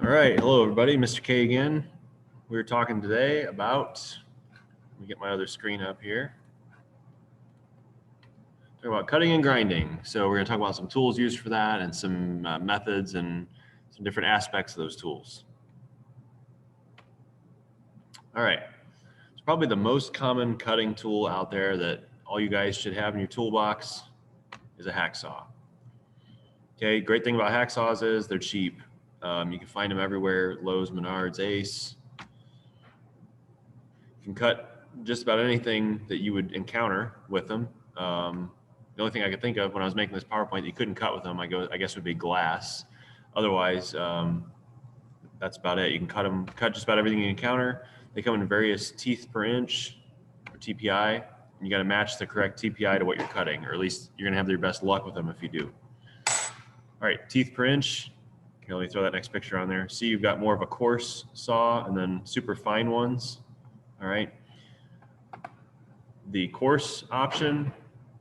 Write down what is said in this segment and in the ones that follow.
All right, hello everybody, Mr. K again. We're talking today about, let me get my other screen up here. Talk about cutting and grinding. So we're gonna talk about some tools used for that and some methods and some different aspects of those tools. All right, it's probably the most common cutting tool out there that all you guys should have in your toolbox is a hacksaw. Okay, great thing about hacksaws is they're cheap. You can find them everywhere, Lowe's, Menards, Ace. You can cut just about anything that you would encounter with them. The only thing I could think of when I was making this PowerPoint that you couldn't cut with them, I guess would be glass. Otherwise, that's about it. You can cut just about everything you encounter. They come in various teeth per inch, or TPI. You got to match the correct TPI to what you're cutting, or at least you're gonna have your best luck with them if you do. All right, teeth per inch. Let me throw that next picture on there. See, you've got more of a coarse saw and then super fine ones. All right. The coarse option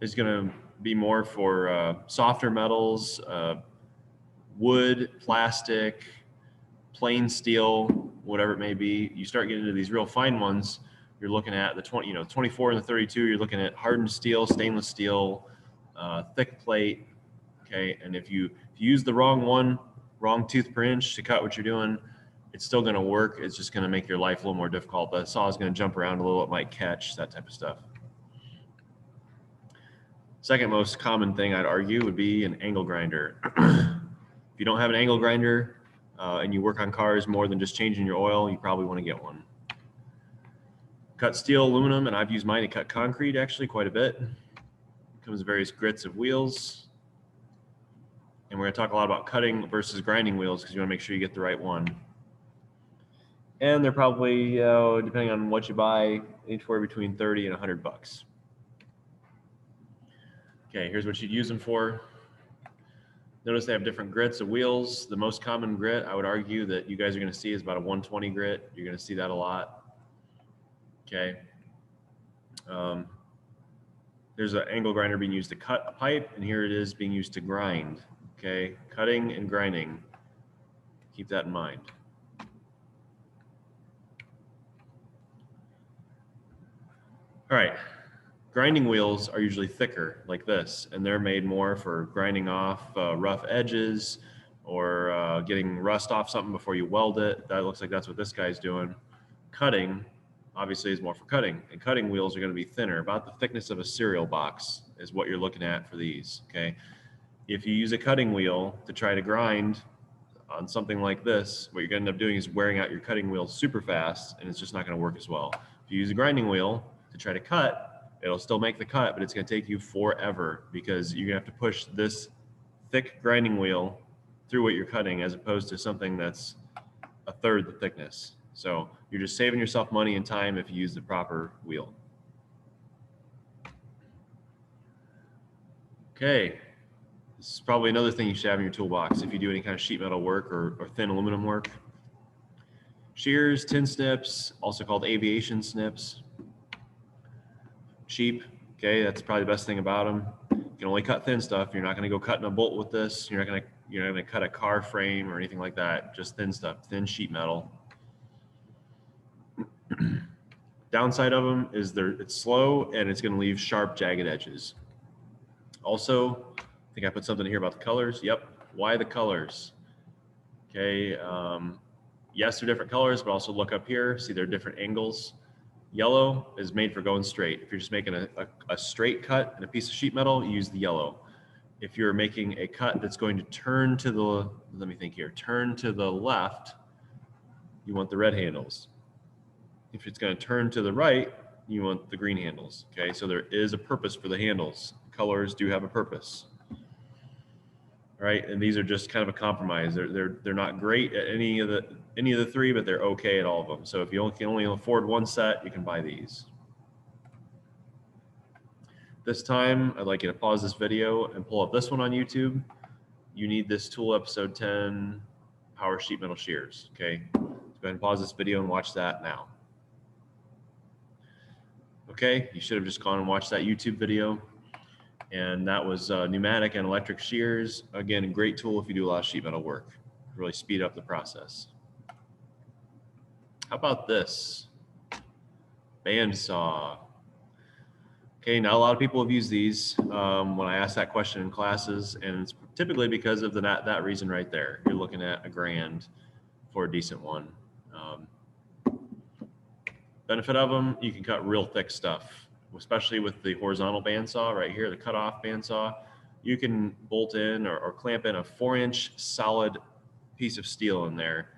is going to be more for softer metals, wood, plastic, plain steel, whatever it may be. You start getting into these real fine ones, you're looking at the 24 and the 32. You're looking at hardened steel, stainless steel, thick plate. Okay, and if you use the wrong tooth per inch to cut what you're doing, it's still going to work. It's just going to make your life a little more difficult. The saw is going to jump around a little. It might catch, that type of stuff. Second most common thing I'd argue would be an angle grinder. If you don't have an angle grinder and you work on cars more than just changing your oil, you probably want to get one. Cut steel, aluminum, and I've used mine to cut concrete actually quite a bit. It comes in various grits of wheels. And we're going to talk a lot about cutting versus grinding wheels because you want to make sure you get the right one. And they're probably, depending on what you buy, anywhere between 30 and 100 bucks. Okay, here's what you'd use them for. Notice they have different grits of wheels. The most common grit, I would argue, that you guys are going to see is about a 120 grit. You're going to see that a lot. Okay. There's an angle grinder being used to cut a pipe, and here it is being used to grind. Okay, cutting and grinding. Keep that in mind. All right, grinding wheels are usually thicker like this, and they're made more for grinding off rough edges or getting rust off something before you weld it. That looks like that's what this guy's doing. Cutting, obviously, is more for cutting, and cutting wheels are going to be thinner. About the thickness of a cereal box is what you're looking at for these, okay? If you use a cutting wheel to try to grind on something like this, what you're going to end up doing is wearing out your cutting wheel super fast, and it's just not going to work as well. If you use a grinding wheel to try to cut, it'll still make the cut, but it's going to take you forever because you're going to have to push this thick grinding wheel through what you're cutting as opposed to something that's a third the thickness. So you're just saving yourself money and time if you use the proper wheel. Okay. This is probably another thing you should have in your toolbox if you do any kind of sheet metal work or thin aluminum work. Shears, tin snips, also called aviation snips. Cheap, okay, that's probably the best thing about them. You can only cut thin stuff. You're not going to go cutting a bolt with this. You're not going to cut a car frame or anything like that. Just thin stuff, thin sheet metal. Downside of them is it's slow and it's going to leave sharp, jagged edges. Also, I think I put something here about the colors. Yep. Why the colors? Okay. Yes, they're different colors, but also look up here. See, they're different angles. Yellow is made for going straight. If you're just making a straight cut in a piece of sheet metal, you use the yellow. If you're making a cut that's going to turn to the, let me think here, turn to the left, you want the red handles. If it's going to turn to the right, you want the green handles. Okay, so there is a purpose for the handles. Colors do have a purpose. All right, and these are just kind of a compromise. They're not great at any of the three, but they're okay at all of them. So if you can only afford one set, you can buy these. This time, I'd like you to pause this video and pull up this one on YouTube. You need this tool episode 10, power sheet metal shears. Okay, so go ahead and pause this video and watch that now. Okay, you should have just gone and watched that YouTube video. And that was pneumatic and electric shears. Again, a great tool if you do a lot of sheet metal work. really speed up the process. How about this? Bandsaw. Okay, not a lot of people have used these when I ask that question in classes, and it's typically because of that reason right there. You're looking at $1,000 for a decent one. Benefit of them, you can cut real thick stuff, especially with the horizontal bandsaw right here, the cutoff bandsaw. You can bolt in or clamp in a 4-inch solid piece of steel in there.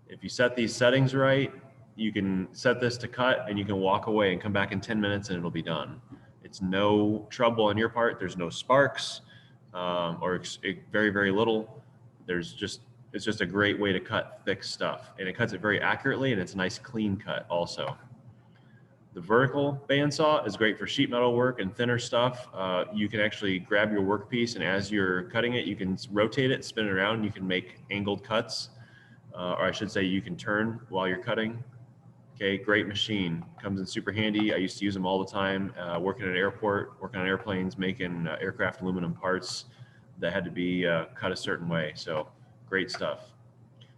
If you set these settings right, you can set this to cut and you can walk away and come back in 10 minutes and it'll be done. It's no trouble on your part. There's no sparks or very, very little. It's just a great way to cut thick stuff, and it cuts it very accurately, and it's a nice clean cut also. The vertical bandsaw is great for sheet metal work and thinner stuff. You can actually grab your workpiece, and as you're cutting it, you can rotate it, spin it around, and you can make angled cuts. Or I should say you can turn while you're cutting. Okay, great machine. Comes in super handy. I used to use them all the time, working at an airport, working on airplanes, making aircraft aluminum parts that had to be cut a certain way. So great stuff.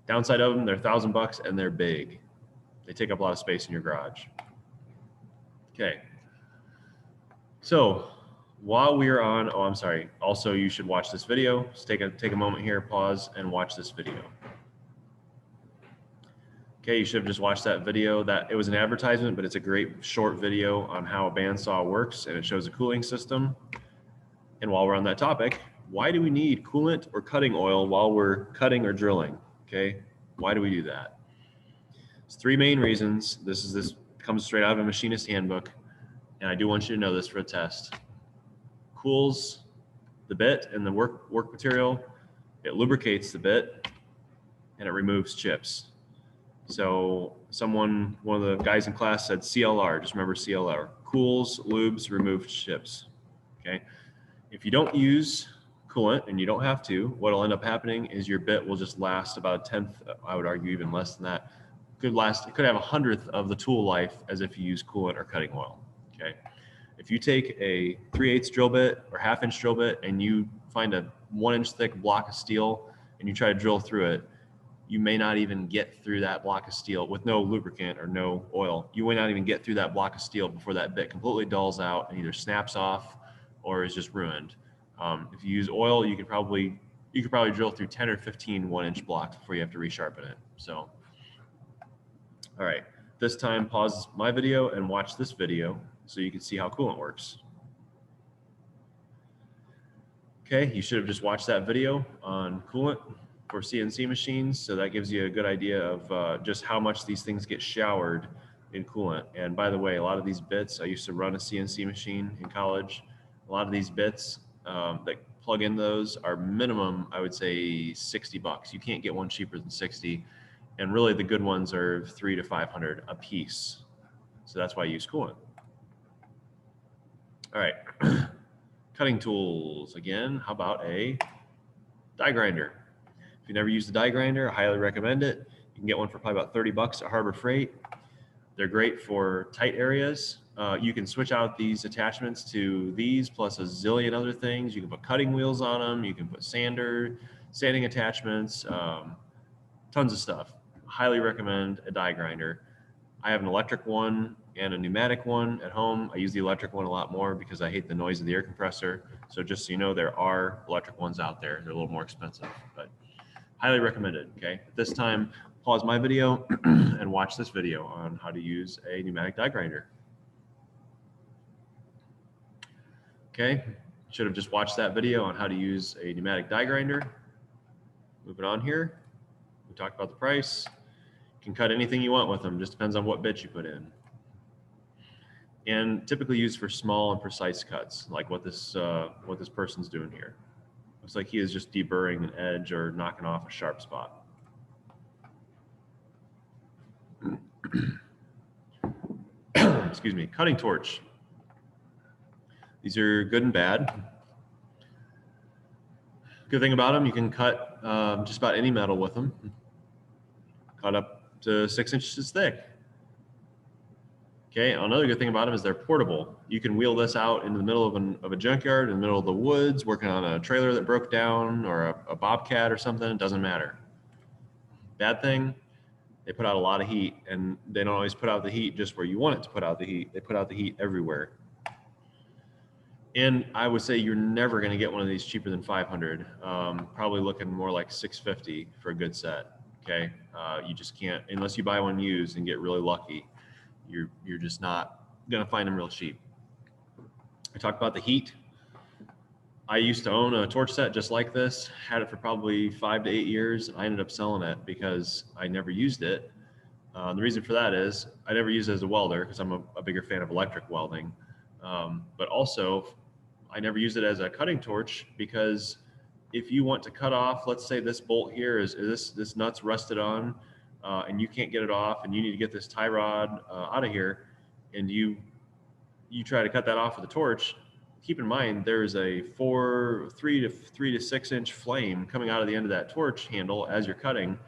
Downside of them, they're $1,000 and they're big. They take up a lot of space in your garage. Okay. So while we are on, oh, I'm sorry. Also, you should watch this video. Just take a moment here, pause, and watch this video. Okay, you should have just watched that video. It was an advertisement, but it's a great short video on how a bandsaw works, and it shows a cooling system. And while we're on that topic, why do we need coolant or cutting oil while we're cutting or drilling? Okay, why do we do that? There's 3 main reasons. This comes straight out of a machinist handbook, and I do want you to know this for a test. Cools the bit and the work material. It lubricates the bit, and it removes chips. So one of the guys in class said CLR, just remember CLR, cools, lubes, removes chips, okay? If you don't use coolant, and you don't have to, what'll end up happening is your bit will just last about 1/10, I would argue even less than that. It could have 1/100th of the tool life as if you use coolant or cutting oil, okay? If you take a 3/8 drill bit or 1/2-inch drill bit and you find a 1-inch thick block of steel and you try to drill through it, you may not even get through that block of steel with no lubricant or no oil. You may not even get through that block of steel before that bit completely dulls out and either snaps off or is just ruined. If you use oil, you could probably drill through 10 or 15 1-inch blocks before you have to resharpen it. So, all right, this time pause my video and watch this video so you can see how coolant works. Okay, you should have just watched that video on coolant for CNC machines, so that gives you a good idea of just how much these things get showered in coolant. And by the way, a lot of these bits, I used to run a CNC machine in college. A lot of these bits that plug in those are minimum, I would say, $60. You can't get one cheaper than 60, and really the good ones are $300 to $500 a piece. So that's why I use coolant. All right, cutting tools again. How about a die grinder? If you never used a die grinder, I highly recommend it. You can get one for probably about $30 at Harbor Freight. They're great for tight areas. You can switch out these attachments to these plus a zillion other things. You can put cutting wheels on them. You can put sanding attachments, tons of stuff. Highly recommend a die grinder. I have an electric one and a pneumatic one at home. I use the electric one a lot more because I hate the noise of the air compressor. So just so you know, there are electric ones out there. They're a little more expensive, but highly recommended. Okay, at this time, pause my video and watch this video on how to use a pneumatic die grinder. Okay, should have just watched that video on how to use a pneumatic die grinder. Moving on here, we talked about the price. You can cut anything you want with them, just depends on what bit you put in. And typically used for small and precise cuts, like what this person's doing here. Looks like he is just deburring an edge or knocking off a sharp spot. Excuse me, cutting torch. These are good and bad. Good thing about them, you can cut just about any metal with them. Cut up to 6 inches thick. Okay, another good thing about them is they're portable. You can wheel this out into the middle of a junkyard, in the middle of the woods, working on a trailer that broke down or a bobcat or something, it doesn't matter. Bad thing, they put out a lot of heat, and they don't always put out the heat just where you want it to put out the heat. They put out the heat everywhere. And I would say you're never going to get one of these cheaper than 500. Probably looking more like 650 for a good set. Okay, you just can't unless you buy one used and get really lucky. You're just not going to find them real cheap. I talked about the heat. I used to own a torch set just like this, had it for probably 5 to 8 years. I ended up selling it because I never used it. The reason for that is I never used it as a welder because I'm a bigger fan of electric welding. But also, I never used it as a cutting torch because if you want to cut off, let's say this bolt here is this nut's rusted on, and you can't get it off, and you need to get this tie rod out of here, and you try to cut that off with a torch. Keep in mind there's a 3 to 6 inch flame coming out of the end of that torch handle as you're cutting.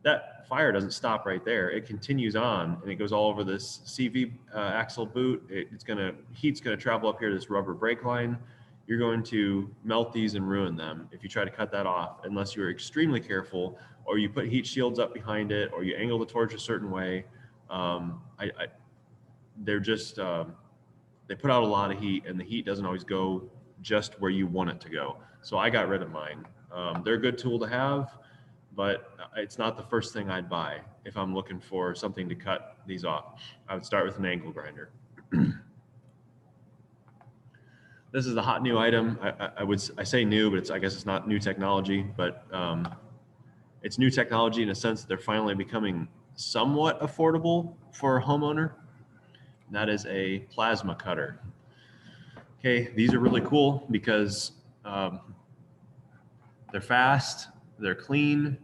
That fire doesn't stop right there. It continues on, and it goes all over this CV axle boot. Heat's gonna travel up here to this rubber brake line. You're going to melt these and ruin them if you try to cut that off, unless you're extremely careful, or you put heat shields up behind it, or you angle the torch a certain way. They're just they put out a lot of heat, and the heat doesn't always go just where you want it to go. So I got rid of mine. They're a good tool to have, but it's not the first thing I'd buy if I'm looking for something to cut these off. I would start with an angle grinder. This is a hot new item. I say new, but I guess it's not new technology, but it's new technology in a sense that they're finally becoming somewhat affordable for a homeowner. And that is a plasma cutter. Okay, these are really cool because they're fast, they're clean,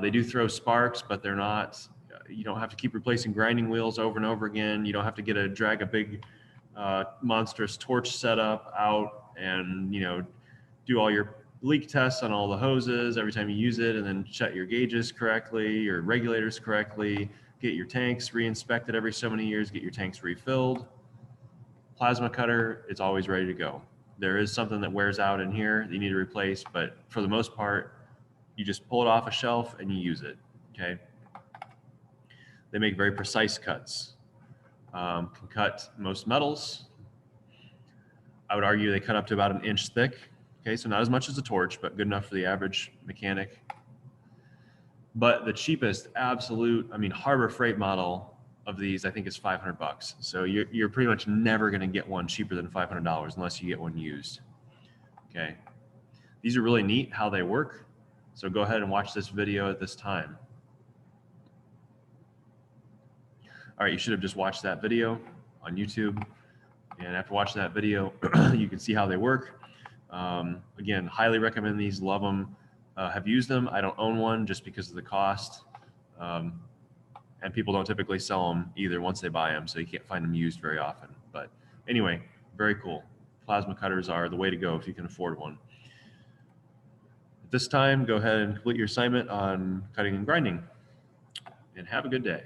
they do throw sparks, but they're not, you don't have to keep replacing grinding wheels over and over again. You don't have to drag a big monstrous torch setup out and do all your leak tests on all the hoses every time you use it, and then set your gauges correctly, your regulators correctly, get your tanks re-inspected every so many years, get your tanks refilled. Plasma cutter is always ready to go. There is something that wears out in here that you need to replace, but for the most part, you just pull it off a shelf and you use it, okay? They make very precise cuts. Can cut most metals. I would argue they cut up to about 1 inch thick. Okay, so not as much as a torch, but good enough for the average mechanic. But the cheapest absolute, Harbor Freight model of these, I think is $500. So you're pretty much never gonna get one cheaper than $500 unless you get one used. Okay, these are really neat how they work. So go ahead and watch this video at this time. All right, you should have just watched that video on YouTube. And after watching that video, you can see how they work. Again, highly recommend these, love them, have used them. I don't own one just because of the cost. And people don't typically sell them either once they buy them, so you can't find them used very often. But anyway, very cool. Plasma cutters are the way to go if you can afford one. At this time, go ahead and complete your assignment on cutting and grinding, and have a good day.